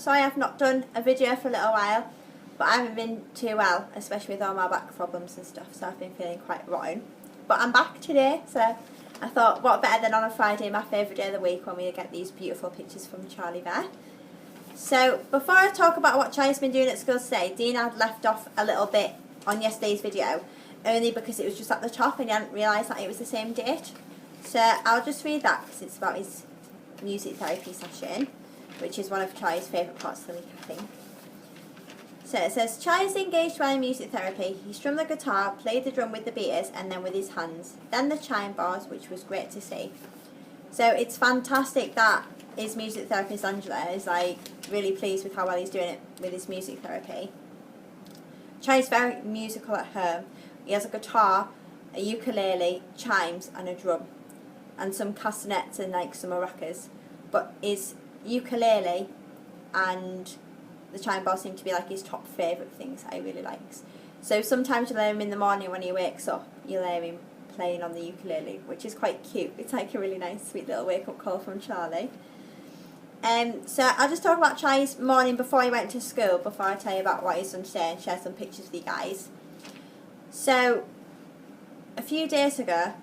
sorry I've not done a video for a little while, but I haven't been too well, especially with all my back problems and stuff, so I've been feeling quite rotten. But I'm back today, so I thought what better than on a Friday, my favourite day of the week, when we get these beautiful pictures from Charlie there. So before I talk about what Charlie's been doing at school today, Dean had left off a little bit on yesterday's video, only because it was just at the top and he hadn't realised that it was the same date. So I'll just read that because it's about his music therapy session, which is one of Charlie's favourite parts of the week, I think. So it says, Charlie's engaged well in music therapy. He strummed the guitar, played the drum with the beaters and then with his hands, then the chime bars, which was great to see. So it's fantastic that his music therapist Angela is like really pleased with how well he's doing it with his music therapy. Charlie's very musical at home. He has a guitar, a ukulele, chimes and a drum, and some castanets and like some maracas. But his ukulele and the chime bar seem to be like his top favourite things that he really likes. So sometimes you'll hear him in the morning when he wakes up, you'll hear him playing on the ukulele, which is quite cute. It's like a really nice sweet little wake up call from Charlie. So I'll just talk about Charlie's morning before he went to school, before I tell you about what he's done today and share some pictures with you guys. So a few days ago,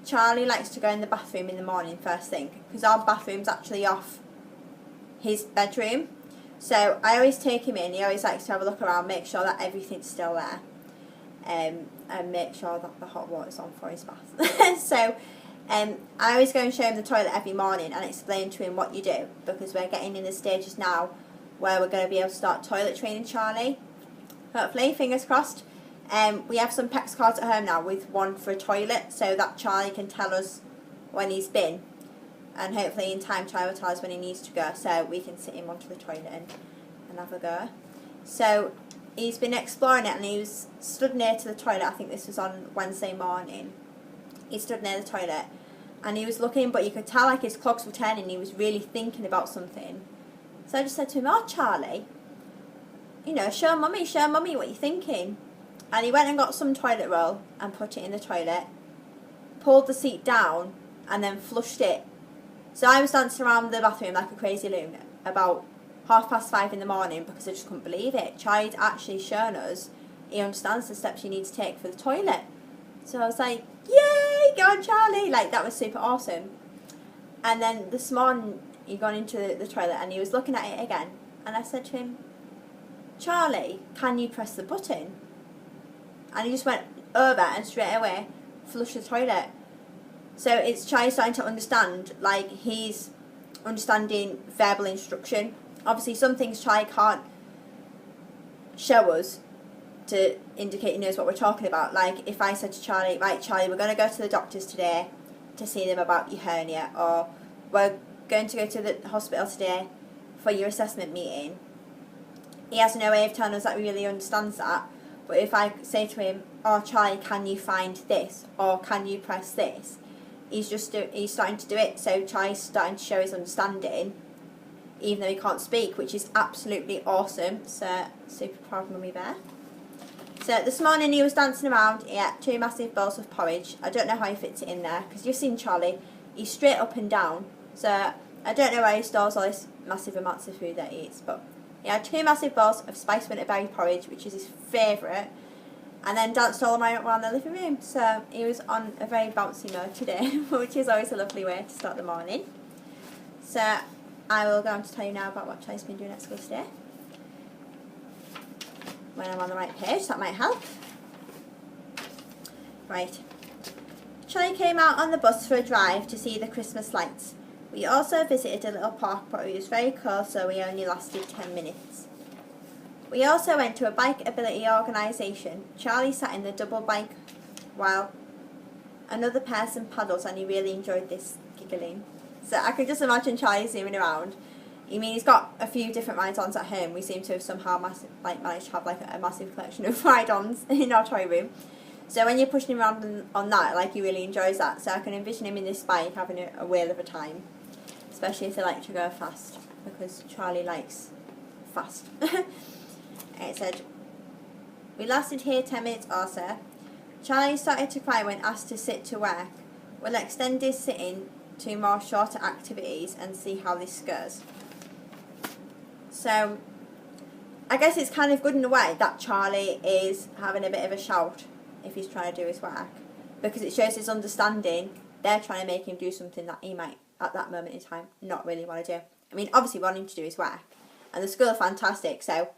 Charlie likes to go in the bathroom in the morning first thing, because our bathroom's actually off his bedroom. So I always take him in, he always likes to have a look around, make sure that everything's still there, and make sure that the hot water's on for his bath. So I always go and show him the toilet every morning and explain to him what you do, because we're getting in the stages now where we're going to be able to start toilet training Charlie. Hopefully, fingers crossed. We have some PEX cards at home now with one for a toilet, so that Charlie can tell us when he's been, and hopefully in time Charlie will tell us when he needs to go, so we can sit him onto the toilet and have a go. So he's been exploring it and he was stood near to the toilet. I think this was on Wednesday morning. He stood near the toilet and he was looking, but you could tell like his clogs were turning, he was really thinking about something. So I just said to him, oh Charlie, you know, show mummy what you're thinking. And he went and got some toilet roll and put it in the toilet, pulled the seat down and then flushed it. So I was dancing around the bathroom like a crazy loon about 5:30 in the morning because I just couldn't believe it. Charlie'd actually shown us he understands the steps you need to take for the toilet. So I was like, yay, go on Charlie, like that was super awesome. And then this morning he gone into the toilet and he was looking at it again, and I said to him, Charlie, can you press the button? And he just went over and straight away flushed the toilet. So it's Charlie starting to understand, like he's understanding verbal instruction. Obviously some things Charlie can't show us to indicate he knows what we're talking about. Like if I said to Charlie, right Charlie, we're going to go to the doctors today to see them about your hernia, or we're going to go to the hospital today for your assessment meeting, he has no way of telling us that he really understands that. But if I say to him, oh Charlie, can you find this, or can you press this, he's starting to do it. So Charlie's starting to show his understanding even though he can't speak, which is absolutely awesome. So super proud of mummy there. So this morning he was dancing around. He ate 2 massive bowls of porridge. I don't know how he fits it in there, because you've seen Charlie, he's straight up and down. So I don't know where he stores all this massive amounts of food that he eats, but he had 2 massive bowls of spiced winter berry porridge, which is his favourite, and then danced all around the living room. So he was on a very bouncy mode today, which is always a lovely way to start the morning. So I will go on to tell you now about what Charlie's been doing at school today. When I'm on the right page, that might help. Right. Charlie came out on the bus for a drive to see the Christmas lights. We also visited a little park, but it was very cold, so we only lasted 10 minutes. We also went to a bike ability organisation. Charlie sat in the double bike while another person paddles, and he really enjoyed this, giggling. So I can just imagine Charlie zooming around. I mean, he's got a few different ride-ons at home. We seem to have somehow managed to have like a massive collection of ride-ons in our toy room. So when you're pushing him around on that, like he really enjoys that. So I can envision him in this bike having a whale of a time, especially if they like to go fast, because Charlie likes fast. It said, we lasted here 10 minutes or so. Charlie started to cry when asked to sit to work. We'll extend his sitting to more shorter activities and see how this goes. So I guess it's kind of good in a way that Charlie is having a bit of a shout if he's trying to do his work, because it shows his understanding. They're trying to make him do something that he might, at that moment in time, not really want to do. I mean, obviously want him to do his work, and the school are fantastic, so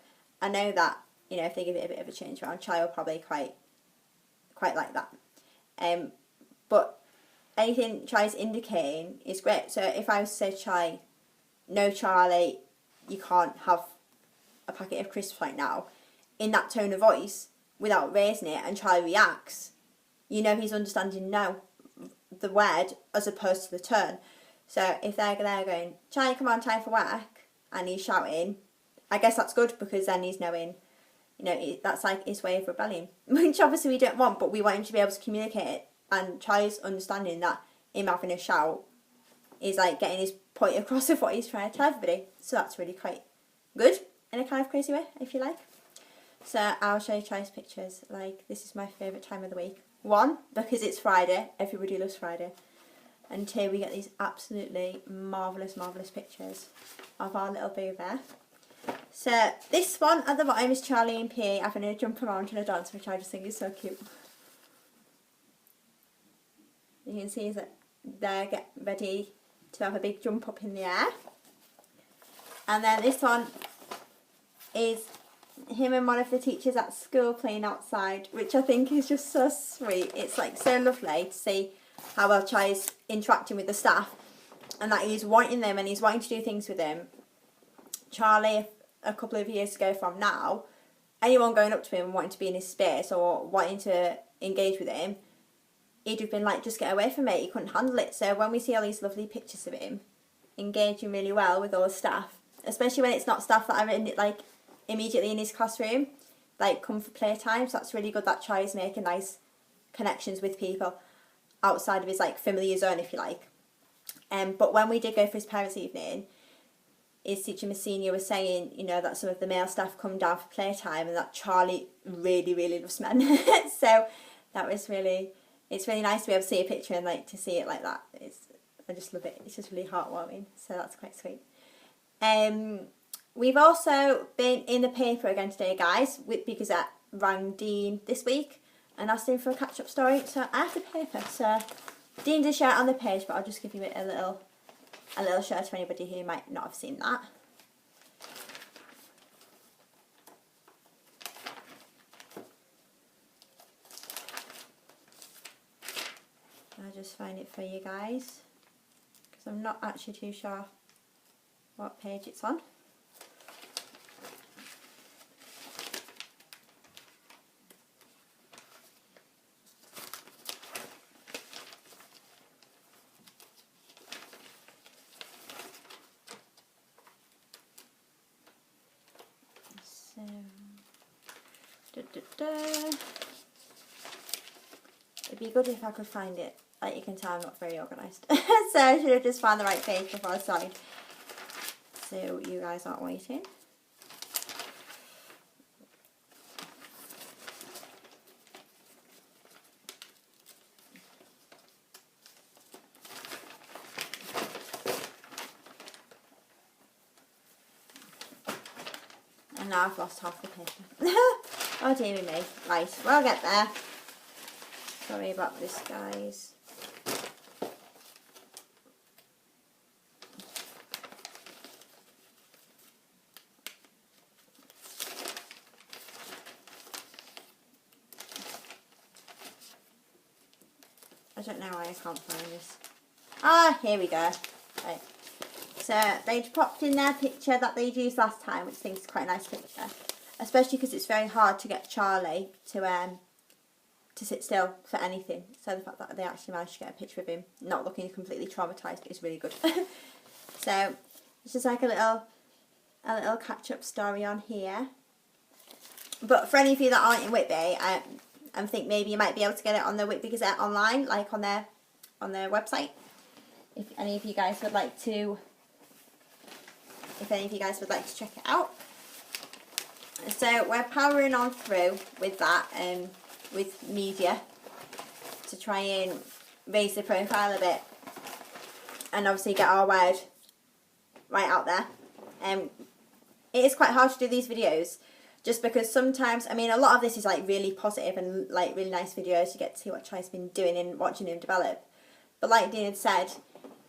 I know that, you know, if they give it a bit of a change around, Charlie will probably quite like that. But anything Charlie's indicating is great. So if I was to say to Charlie, no Charlie, you can't have a packet of crisps right now, in that tone of voice, without raising it, and Charlie reacts, you know he's understanding no, the word, as opposed to the tone. So if they're there going, Charlie, come on, time for work, and he's shouting, I guess that's good, because then he's knowing, you know, that's like his way of rebelling, which obviously we don't want, but we want him to be able to communicate it. And Charlie's understanding that him having a shout is like getting his point across of what he's trying to tell everybody. So that's really quite good in a kind of crazy way, if you like. So I'll show you Charlie's pictures. Like, this is my favourite time of the week. One, because it's Friday. Everybody loves Friday. And two, we get these absolutely marvellous pictures of our little boo bear. So this one at the bottom is Charlie and P having a jump around in a dance, which I just think is so cute. You can see that they get ready to have a big jump up in the air. And then this one is him and one of the teachers at school playing outside, which I think is just so sweet. It's like so lovely to see how well Charlie's interacting with the staff, and that he's wanting them and he's wanting to do things with them. Charlie, a couple of years ago from now, anyone going up to him and wanting to be in his space or wanting to engage with him, he'd have been like, just get away from it, he couldn't handle it. So when we see all these lovely pictures of him engaging really well with all the staff, especially when it's not staff that are in it, like immediately in his classroom, like come for playtime, so that's really good that Charlie's making nice connections with people outside of his like familiar zone, if you like. But when we did go for his parents' evening, his teacher, Miss Senior, was saying, you know, that some of the male staff come down for playtime and that Charlie really loves men. So that was really, it's really nice to be able to see a picture and like to see it like that. I just love it. It's just really heartwarming. So that's quite sweet. We've also been in the paper again today, guys, because I rang Dean this week and asked him for a catch-up story. So I have the paper. So Dean did share it on the page, but I'll just give you a little share to anybody who might not have seen that. I'll just find it for you guys, because I'm not actually too sure what page it's on. It'd be good if I could find it. Like you can tell, I'm not very organised. So I should have just found the right page before I started. So you guys aren't waiting. And now I've lost half the paper. Oh dear me. Right, we'll get there. Sorry about this, guys. I don't know why I can't find this. Ah, here we go. Right. So they'd popped in their picture that they'd used last time, which I think is quite a nice picture. Especially because it's very hard to get Charlie to sit still for anything. So the fact that they actually managed to get a picture of him not looking completely traumatised is really good. So it's just like a little catch-up story on here. But for any of you that aren't in Whitby, I think maybe you might be able to get it on the Whitby Gazette online, like on their website. If any of you guys would like to check it out. So we're powering on through with that, with media, to try and raise the profile a bit, and obviously get our word right out there. it is quite hard to do these videos just because sometimes, I mean, a lot of this is like really positive and like really nice videos. You get to see what Charlie's been doing and watching him develop. But like Dean had said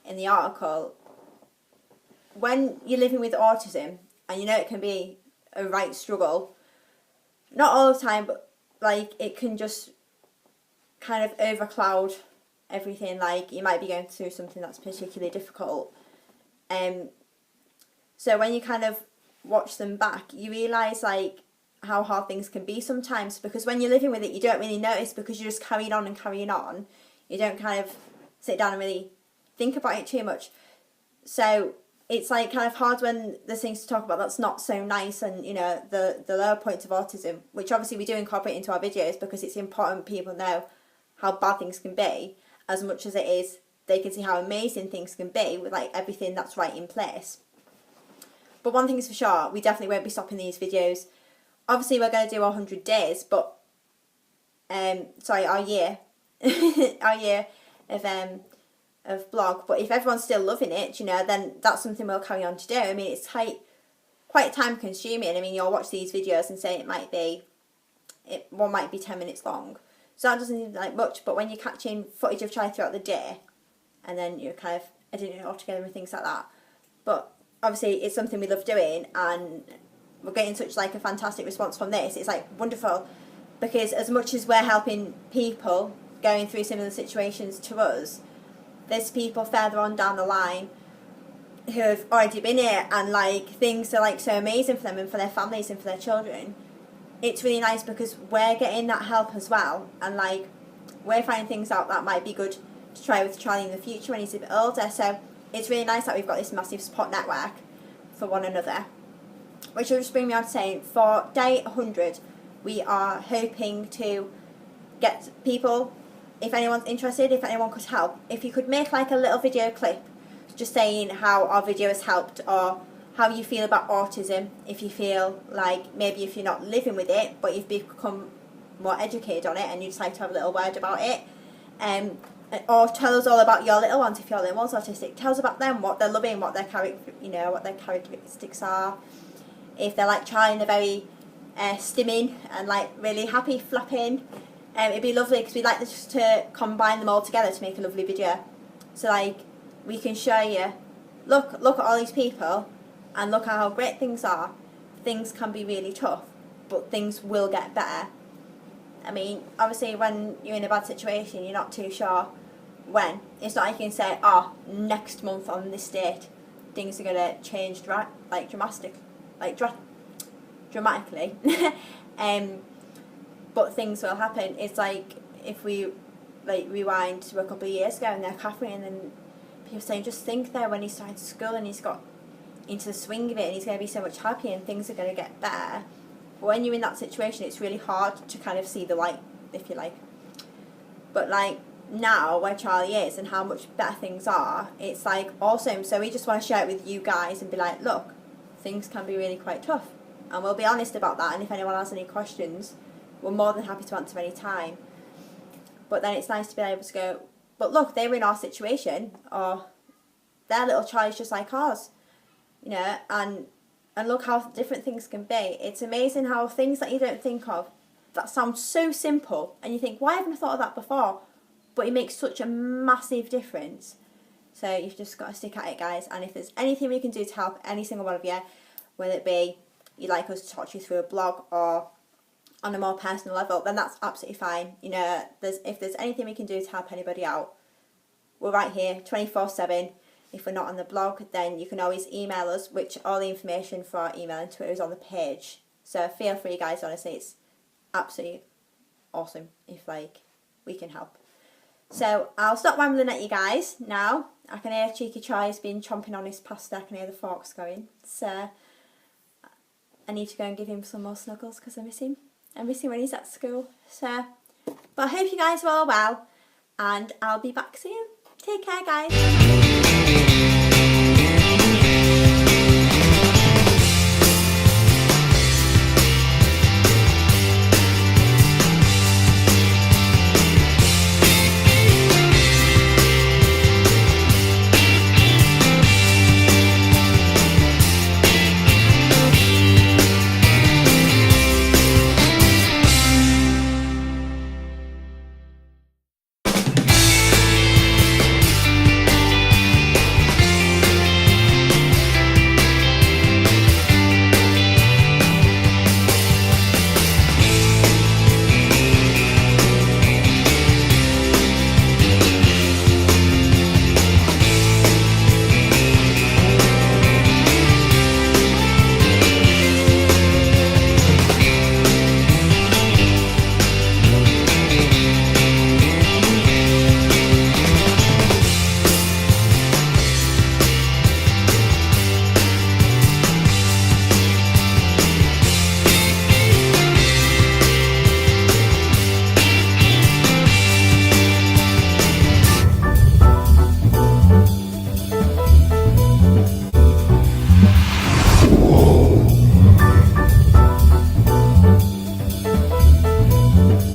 in the article, when you're living with autism, and you know it can be a right struggle, not all the time, but like it can just kind of overcloud everything. Like you might be going through something that's particularly difficult. So when you kind of watch them back, you realise like how hard things can be sometimes, because when you're living with it you don't really notice because you're just carrying on and carrying on. You don't kind of sit down and really think about it too much. So it's like kind of hard when there's things to talk about that's not so nice, and you know, the lower points of autism, which obviously we do incorporate into our videos because it's important people know how bad things can be, as much as it is they can see how amazing things can be with like everything that's right in place. But one thing is for sure, we definitely won't be stopping these videos. Obviously we're going to do 100 days, but our year our year of blog. But if everyone's still loving it, you know, then that's something we'll carry on to do. I mean, it's quite time consuming. I mean, you'll watch these videos and say one might be 10 minutes long, so that doesn't seem like much. But when you're catching footage of Charlie throughout the day, and then you're kind of editing it all together and things like that. But obviously it's something we love doing, and we're getting such like a fantastic response from this. It's like wonderful, because as much as we're helping people going through similar situations to us, there's people further on down the line who have already been here, and like things are like so amazing for them and for their families and for their children. It's really nice because we're getting that help as well, and like we're finding things out that might be good to try with Charlie in the future when he's a bit older. So it's really nice that we've got this massive support network for one another. Which will just bring me on to saying, for day 100 we are hoping to get people, if anyone's interested, if anyone could help, if you could make like a little video clip just saying how our video has helped, or how you feel about autism, if you feel like maybe if you're not living with it but you've become more educated on it and you decide to have a little word about it, or tell us all about your little ones. If your little one's autistic, tell us about them, what they're loving, what their characteristics are. If they're like Charlie and they're very stimming and like really happy flapping, it'd be lovely, because we'd like just to combine them all together to make a lovely video. So like we can show you, look at all these people and look at how great things are. Things can be really tough, but things will get better. I mean, obviously when you're in a bad situation you're not too sure when. It's not like you can say, oh, next month on this date things are going to change dramatically. But things will happen. It's like if we like rewind to a couple of years ago and they're Catherine, and then people saying, just think there when he started school and he's got into the swing of it and he's going to be so much happier and things are going to get better. But when you're in that situation it's really hard to kind of see the light, if you like. But like now where Charlie is and how much better things are, it's like awesome. So we just want to share it with you guys and be like, look, things can be really quite tough, and we'll be honest about that, and if anyone has any questions we're more than happy to answer any time. But then it's nice to be able to go, but look, they were in our situation, or their little Charlie's just like ours, you know, and look how different things can be. It's amazing how things that you don't think of, that sound so simple, and you think, why haven't I thought of that before? But it makes such a massive difference. So you've just got to stick at it, guys. And if there's anything we can do to help any single one of you, whether it be you'd like us to talk you through a blog or on a more personal level, then that's absolutely fine. You know, if there's anything we can do to help anybody out, we're right here 24/7. If we're not on the blog, then you can always email us, which all the information for our email and Twitter is on the page. So feel free, guys. Honestly, it's absolutely awesome if like we can help. So I'll stop rambling at you guys now. I can hear cheeky Charlie's been chomping on his pasta. I can hear the forks going. So I need to go and give him some more snuggles because I miss him. I miss him when he's at school. So, but I hope you guys are all well, and I'll be back soon. Take care, guys.